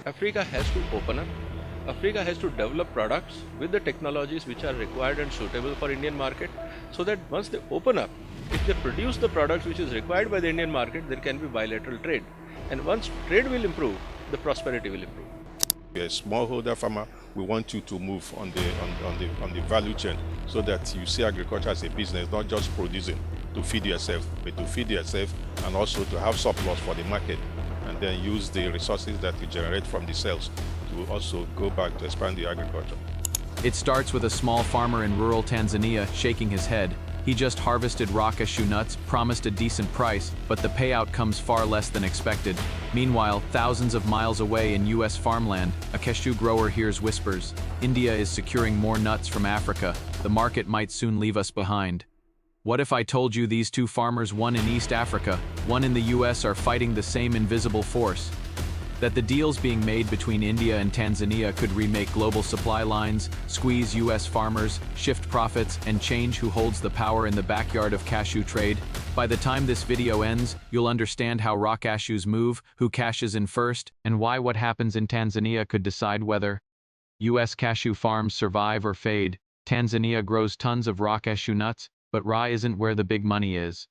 Africa has to open up. Africa has to develop products with the technologies which are required and suitable for Indian market, so that once they open up, if they produce the products which is required by the Indian market, there can be bilateral trade. And once trade will improve, the prosperity will improve. You're a smallholder farmer, we want you to move on the value chain so that you see agriculture as a business, not just producing to feed yourself, but to feed yourself and also to have surplus for the market, and then use the resources that you generate from the sales to also go back to expand the agriculture. It starts with a small farmer in rural Tanzania shaking his head. He just harvested raw cashew nuts, promised a decent price, but the payout comes far less than expected. Meanwhile, thousands of miles away in US farmland, a cashew grower hears whispers. India is securing more nuts from Africa. The market might soon leave us behind. What if I told you these two farmers, one in East Africa, one in the US, are fighting the same invisible force? That the deals being made between India and Tanzania could remake global supply lines, squeeze US farmers, shift profits, and change who holds the power in the backyard of cashew trade? By the time this video ends, you'll understand how raw cashews move, who cashes in first, and why what happens in Tanzania could decide whether US cashew farms survive or fade. Tanzania grows tons of raw cashew nuts, but raw isn't where the big money is.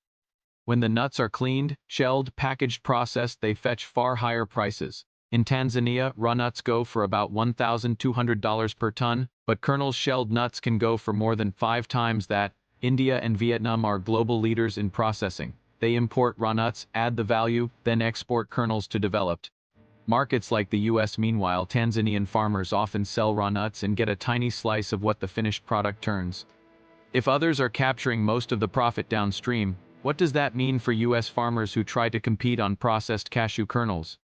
When the nuts are cleaned, shelled, packaged, processed, they fetch far higher prices. In Tanzania, raw nuts go for about $1,200 per ton, but kernels shelled nuts can go for more than 5 times that. India and Vietnam are global leaders in processing. They import raw nuts, add the value, then export kernels to developed markets like the US. Meanwhile, Tanzanian farmers often sell raw nuts and get a tiny slice of what the finished product turns. If others are capturing most of the profit downstream, what does that mean for US farmers who try to compete on processed cashew kernels?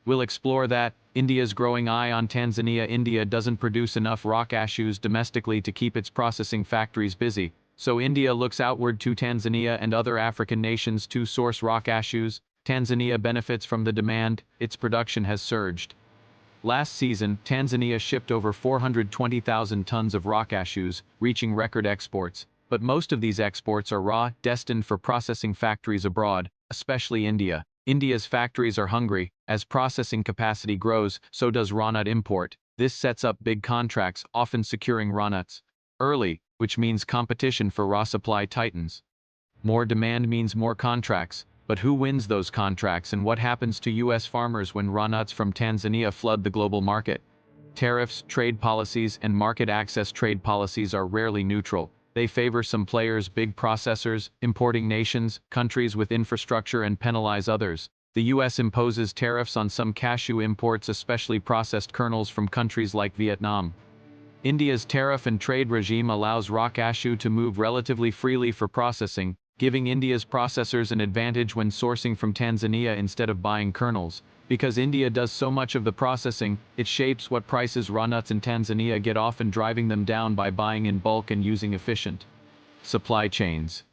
We'll explore that. India's growing eye on Tanzania. India doesn't produce enough raw cashews domestically to keep its processing factories busy, so India looks outward to Tanzania and other African nations to source raw cashews. Tanzania benefits from the demand, its production has surged. Last season, Tanzania shipped over 420,000 tons of raw cashews, reaching record exports. But most of these exports are raw, destined for processing factories abroad, especially India. India's factories are hungry. As processing capacity grows, so does raw nut import. This sets up big contracts, often securing raw nuts early, which means competition for raw supply tightens. More demand means more contracts. But who wins those contracts, and what happens to US farmers when raw nuts from Tanzania flood the global market? Tariffs, trade policies, and market access. Trade policies are rarely neutral. They favor some players, big processors, importing nations, countries with infrastructure, and penalize others. The US imposes tariffs on some cashew imports, especially processed kernels from countries like Vietnam. India's tariff and trade regime allows raw cashew to move relatively freely for processing, giving India's processors an advantage when sourcing from Tanzania instead of buying kernels. Because India does so much of the processing, it shapes what prices raw nuts in Tanzania get, often driving them down by buying in bulk and using efficient supply chains.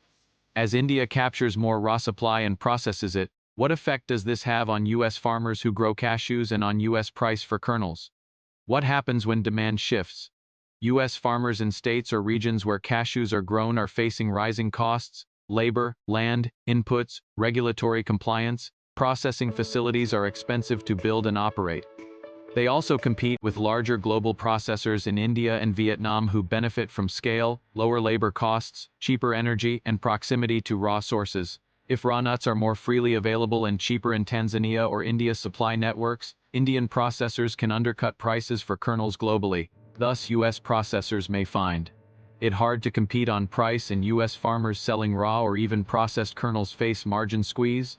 As India captures more raw supply and processes it, what effect does this have on US farmers who grow cashews and on US price for kernels? What happens when demand shifts? US farmers in states or regions where cashews are grown are facing rising costs. Labor, land, inputs, regulatory compliance. Processing facilities are expensive to build and operate. They also compete with larger global processors in India and Vietnam who benefit from scale, lower labor costs, cheaper energy, and proximity to raw sources. If raw nuts are more freely available and cheaper in Tanzania or India's supply networks, Indian processors can undercut prices for kernels globally. Thus, US processors may find it hard to compete on price, and US farmers selling raw or even processed kernels face margin squeeze.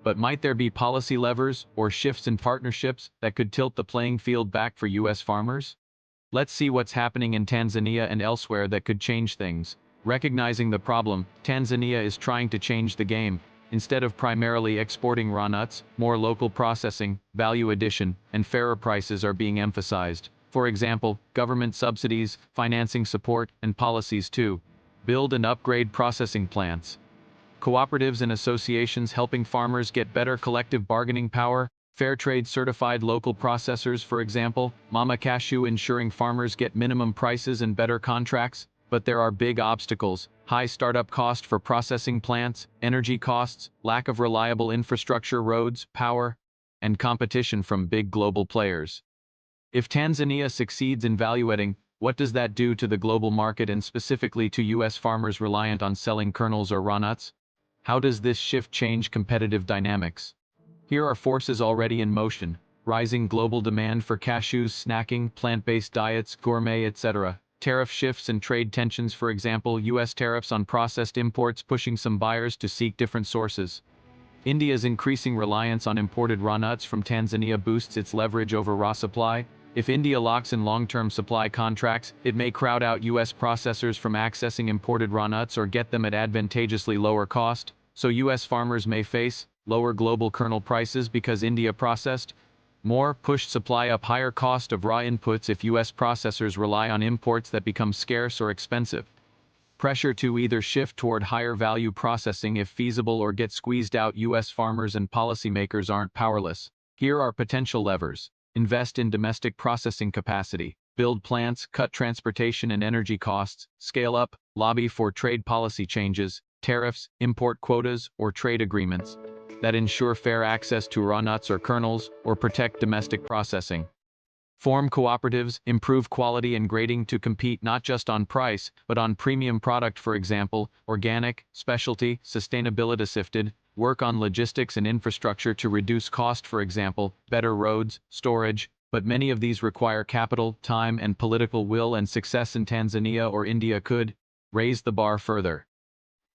But might there be policy levers or shifts in partnerships that could tilt the playing field back for US farmers? Let's see what's happening in Tanzania and elsewhere that could change things. Recognizing the problem, Tanzania is trying to change the game. Instead of primarily exporting raw nuts, more local processing, value addition, and fairer prices are being emphasized. For example, government subsidies, financing support, and policies to build and upgrade processing plants. Cooperatives and associations helping farmers get better collective bargaining power. Fair trade certified local processors, for example, Mama Cashew, ensuring farmers get minimum prices and better contracts. But there are big obstacles: high startup cost for processing plants, energy costs, lack of reliable infrastructure, roads, power. and competition from big global players. If Tanzania succeeds in value adding, what does that do to the global market and specifically to U.S. farmers reliant on selling kernels or raw nuts? How does this shift change competitive dynamics? Here are forces already in motion: rising global demand for cashews, snacking, plant-based diets, gourmet, etc. Tariff shifts and trade tensions, for example, U.S. tariffs on processed imports pushing some buyers to seek different sources. India's increasing reliance on imported raw nuts from Tanzania boosts its leverage over raw supply. If India locks in long-term supply contracts, it may crowd out U.S. processors from accessing imported raw nuts or get them at advantageously lower cost, so U.S. farmers may face lower global kernel prices because India processed more, pushed supply up, higher cost of raw inputs if U.S. processors rely on imports that become scarce or expensive. Pressure to either shift toward higher value processing if feasible or get squeezed out. U.S. farmers and policymakers aren't powerless. Here are potential levers: invest in domestic processing capacity, build plants, cut transportation and energy costs, scale up, lobby for trade policy changes, tariffs, import quotas, or trade agreements that ensure fair access to raw nuts or kernels, or protect domestic processing. Form cooperatives, improve quality and grading to compete not just on price, but on premium product, for example, organic, specialty, sustainability assisted. Work on logistics and infrastructure to reduce cost, for example, better roads, storage, but many of these require capital, time, and political will, and success in Tanzania or India could raise the bar further.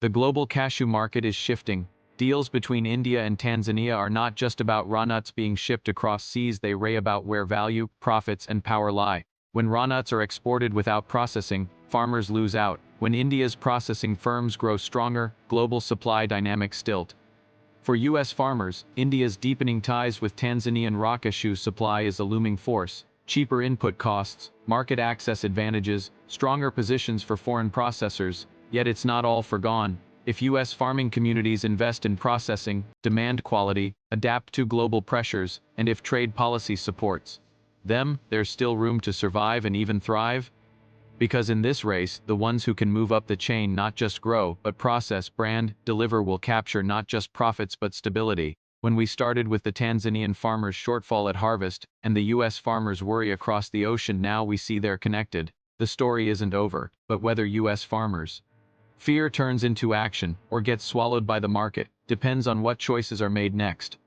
The global cashew market is shifting. Deals between India and Tanzania are not just about raw nuts being shipped across seas, they are about where value, profits, and power lie. When raw nuts are exported without processing, farmers lose out. When India's processing firms grow stronger, global supply dynamics tilt. For U.S. farmers, India's deepening ties with Tanzanian raw cashew supply is a looming force. Cheaper input costs, market access advantages, stronger positions for foreign processors, yet it's not all forgone. If U.S. farming communities invest in processing, demand quality, adapt to global pressures, and if trade policy supports them, there's still room to survive and even thrive. Because in this race, the ones who can move up the chain not just grow, but process, brand, deliver will capture not just profits but stability. When we started with the Tanzanian farmers' shortfall at harvest, and the U.S. farmers' worry across the ocean, now we see they're connected. The story isn't over, but whether U.S. farmers' fear turns into action, or gets swallowed by the market, depends on what choices are made next.